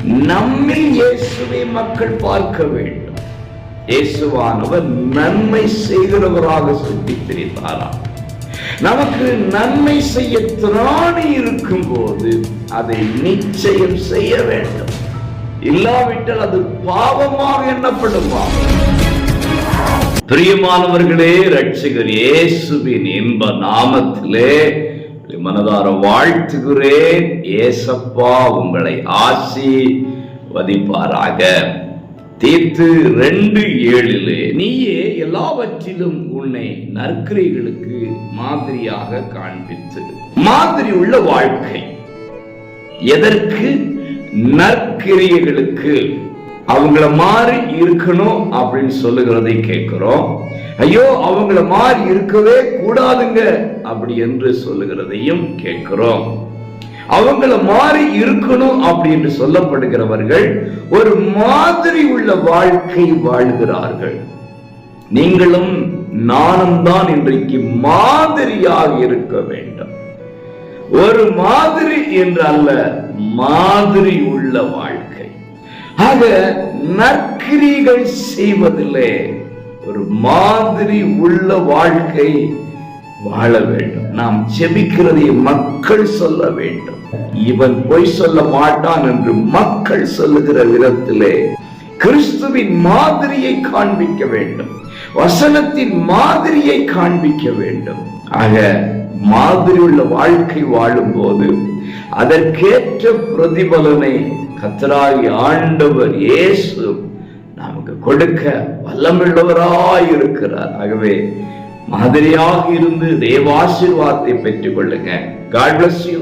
நம்மில் இயேசுவை மக்கள் பார்க்க வேண்டும். இயேசுவானவர் நன்மை செய்கிறவராக சுற்றி திரிந்தாராம். நமக்கு நன்மை செய்ய திராணி இருக்கும் போது அதை நிச்சயம் செய்ய வேண்டும். இல்லாவிட்டால் அது பாவமாக எண்ணப்படுமா? பிரியமானவர்களே, இரட்சகர் இயேசுவின் இன்ப நாமத்திலே மனதார வாழ்த்துகிறேன். ஏசப்பா உங்களை ஆசீர்வதிப்பாராக. தீத்து 2:7 நீயே எல்லாவற்றிலும் உன்னை நற்கிரியைகளுக்கு மாதிரியாக காண்பித்து. மாதிரி உள்ள வாழ்க்கை எதற்கு? நற்கிரியைகளுக்கு. அவங்கள மாறி இருக்கணும் அப்படின்னு சொல்லுகிறதை கேட்கிறோம். ஐயோ அவங்கள மாறி இருக்கவே கூடாதுங்க அப்படி என்று சொல்லுகிறதையும் கேட்கிறோம். அவங்கள மாறி இருக்கணும் அப்படின்னு சொல்லப்படுகிறவர்கள் ஒரு மாதிரி உள்ள வாழ்க்கை வாழ்கிறார்கள். நீங்களும் நானும் தான் இன்றைக்கு மாதிரியாக இருக்க வேண்டும். ஒரு மாதிரி என்று அல்ல, மாதிரி உள்ள வாழ்க்கை. ஆக நற்கிரியைகள் செய்வதில்லை, ஒரு மாதிரி உள்ள வாழ்க்கை வாழ வேண்டும். நாம் ஜெபிக்கிறதை மக்கள் சொல்ல வேண்டும். இவன் பொய் சொல்ல மாட்டான் என்று மக்கள் சொல்லுகிற விதத்திலே கிறிஸ்துவின் மாதிரியை காண்பிக்க வேண்டும். வசனத்தின் மாதிரியை காண்பிக்க வேண்டும். ஆக மாதிரி உள்ள வாழ்க்கை வாழும் போது அதற்கேற்ற பிரதிபலனை கர்த்தராகிய ஆண்டவர் இயேசு நமக்கு கொடுக்க வல்லமுள்ளவராய் இருக்கிறார். ஆகவே மாதிரியாக இருந்து தேவ ஆசீர்வாதத்தை பெற்றுக் கொள்ளுங்க. God bless you.